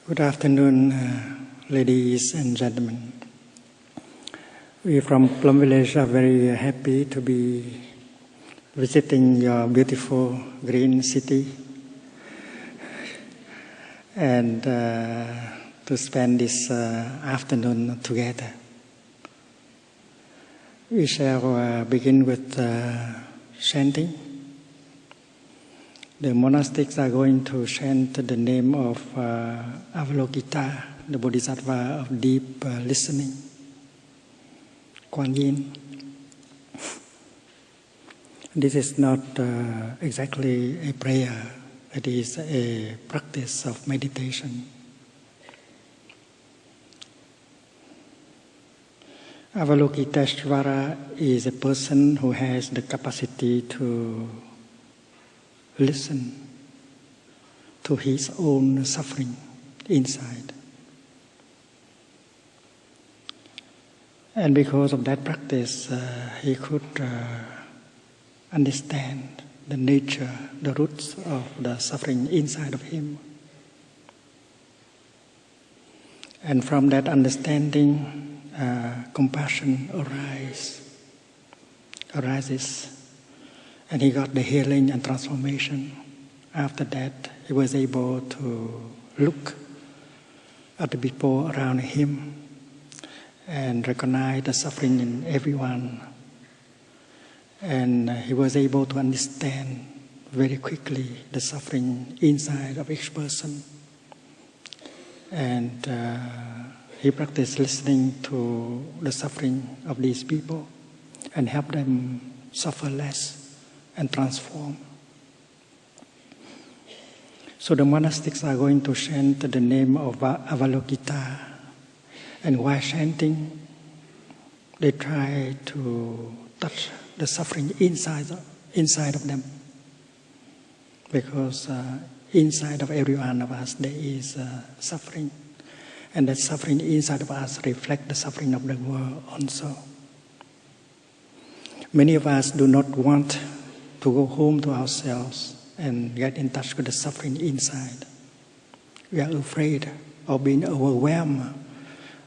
Good afternoon, ladies and gentlemen. We from Plumvillage are very happy to be visiting your beautiful green city and to spend this afternoon together. We shall begin with chanting. The monastics are going to chant the name of Avalokitesvara, the Bodhisattva of deep listening, Kuan Yin. This is not exactly a prayer, it is a practice of meditation. Avalokitesvara is a person who has the capacity to listen to his own suffering inside. And because of that practice, he could understand the nature, the roots of the suffering inside of him. And from that understanding, compassion arises. And he got the healing and transformation. After that, he was able to look at the people around him and recognize the suffering in everyone. And he was able to understand very quickly the suffering inside of each person. And he practiced listening to the suffering of these people and help them suffer less and transform. So the monastics are going to chant the name of Avalokitesvara, and while chanting, they try to touch the suffering inside of them, because inside of every one of us there is suffering, and that suffering inside of us reflects the suffering of the world also. Many of us do not want to go home to ourselves and get in touch with the suffering inside. We are afraid of being overwhelmed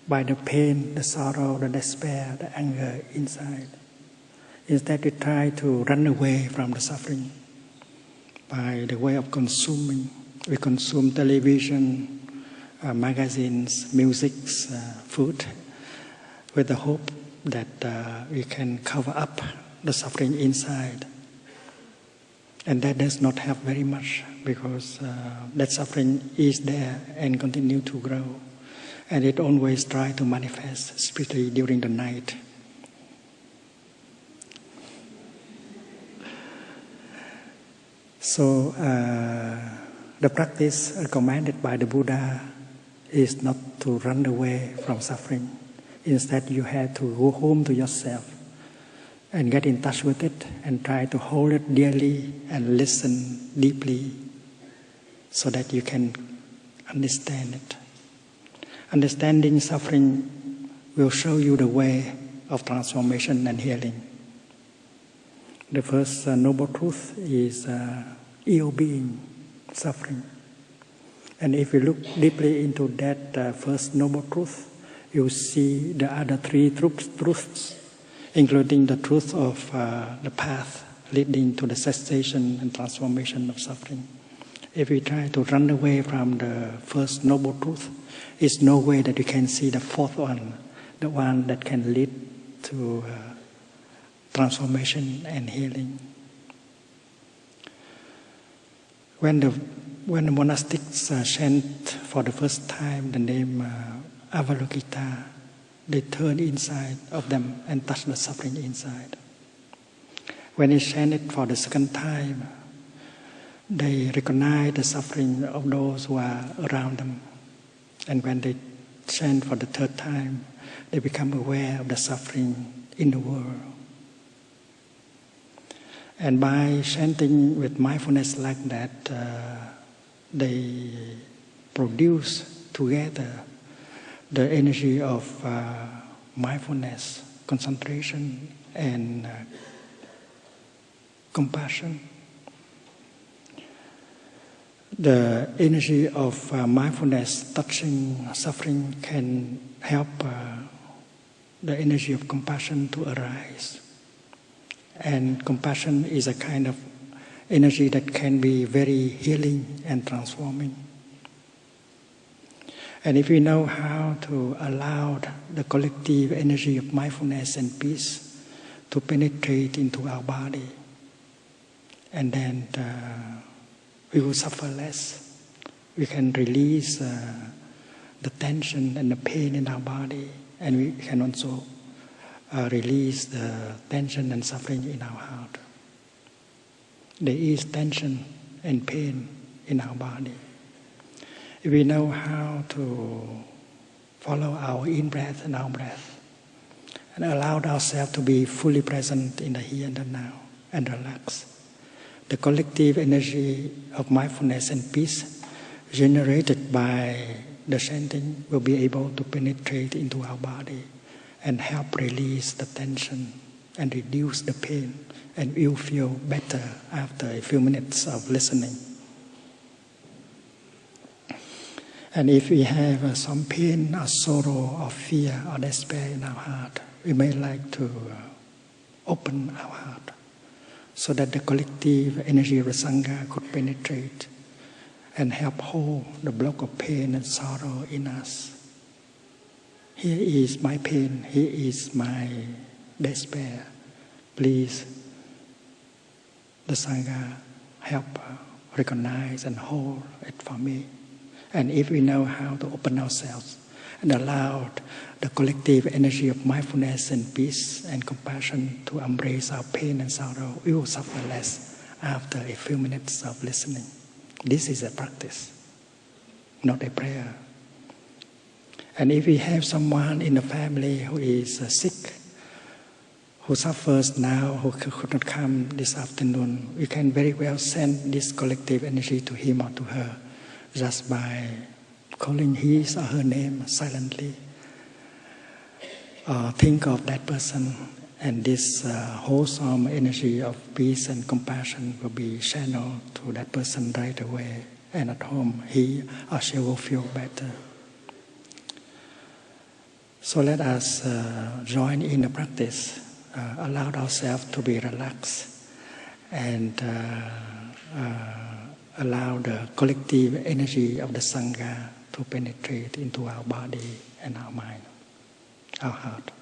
by the pain, the sorrow, the despair, the anger inside. Instead, we try to run away from the suffering by the way of consuming. We consume television, magazines, music, food, with the hope that we can cover up the suffering inside. And that does not help very much, because that suffering is there and continue to grow. And it always tries to manifest, especially during the night. So the practice recommended by the Buddha is not to run away from suffering. Instead, you have to go home to yourself and get in touch with it and try to hold it dearly and listen deeply so that you can understand it. Understanding suffering will show you the way of transformation and healing. The first noble truth is ill being, suffering. And if you look deeply into that first noble truth, you see the other three truths, including the truth of the path leading to the cessation and transformation of suffering. If we try to run away from the first noble truth, it's no way that we can see the fourth one, the one that can lead to transformation and healing. When the monastics chant for the first time the name Avalokitesvara, they turn inside of them and touch the suffering inside. When they chant it for the second time, they recognize the suffering of those who are around them. And when they chant for the third time, they become aware of the suffering in the world. And by chanting with mindfulness like that, they produce together the energy of mindfulness, concentration, and compassion. The energy of mindfulness touching suffering can help the energy of compassion to arise. And compassion is a kind of energy that can be very healing and transforming. And if we know how to allow the collective energy of mindfulness and peace to penetrate into our body, and then we will suffer less. We can release the tension and the pain in our body, and we can also release the tension and suffering in our heart. There is tension and pain in our body. If we know how to follow our in-breath and out-breath, and allow ourselves to be fully present in the here and the now, and relax, the collective energy of mindfulness and peace generated by the chanting will be able to penetrate into our body and help release the tension and reduce the pain, and you'll feel better after a few minutes of listening. And if we have some pain or sorrow or fear or despair in our heart, we may like to open our heart so that the collective energy of the Sangha could penetrate and help hold the block of pain and sorrow in us. Here is my pain, here is my despair. Please, the Sangha, help recognize and hold it for me. And if we know how to open ourselves and allow the collective energy of mindfulness and peace and compassion to embrace our pain and sorrow, we will suffer less after a few minutes of listening. This is a practice, not a prayer. And if we have someone in the family who is sick, who suffers now, who could not come this afternoon, we can very well send this collective energy to him or to her just by calling his or her name silently. Think of that person, and this wholesome energy of peace and compassion will be channeled to that person right away, and at home he or she will feel better. So let us join in the practice, allow ourselves to be relaxed, and allow the collective energy of the Sangha to penetrate into our body and our mind, our heart.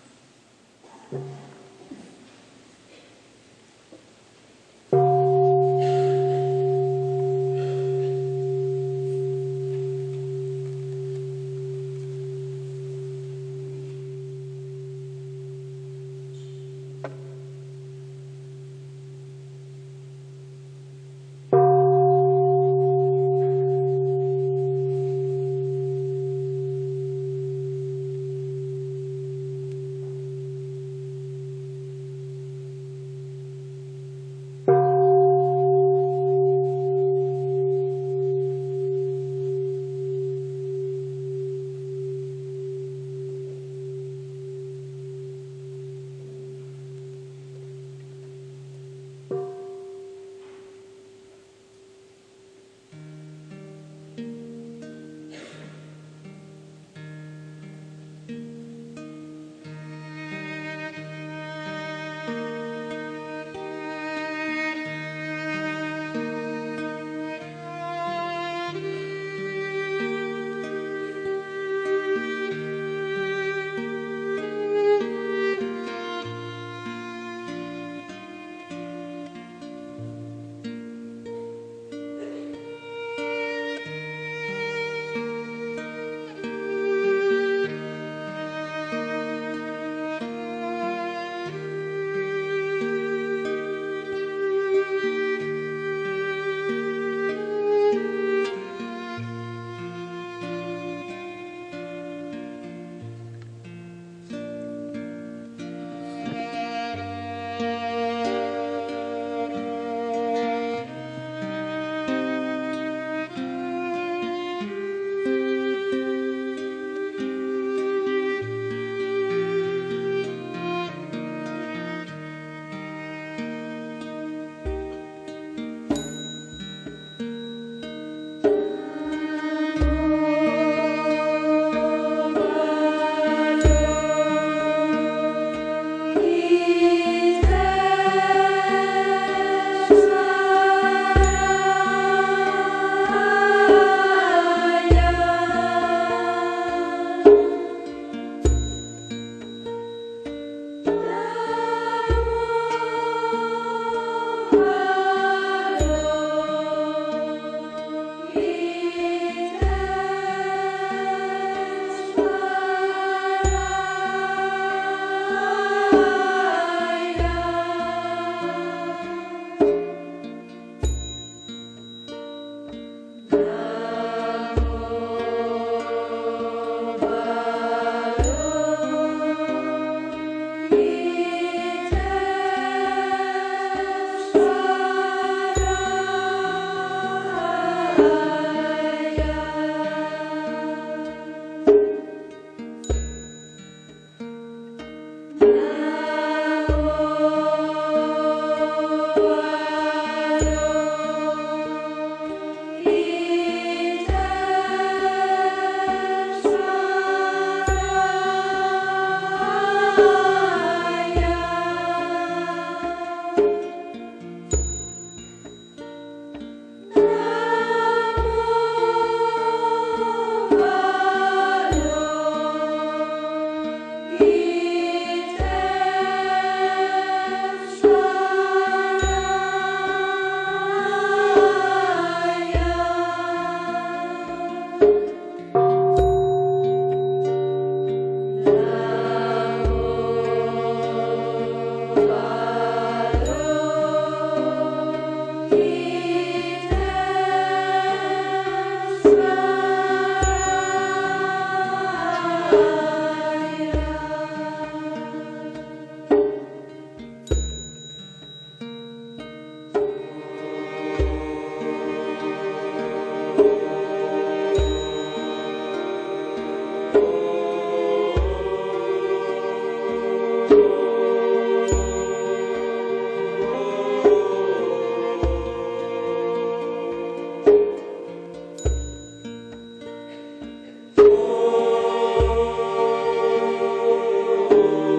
Namo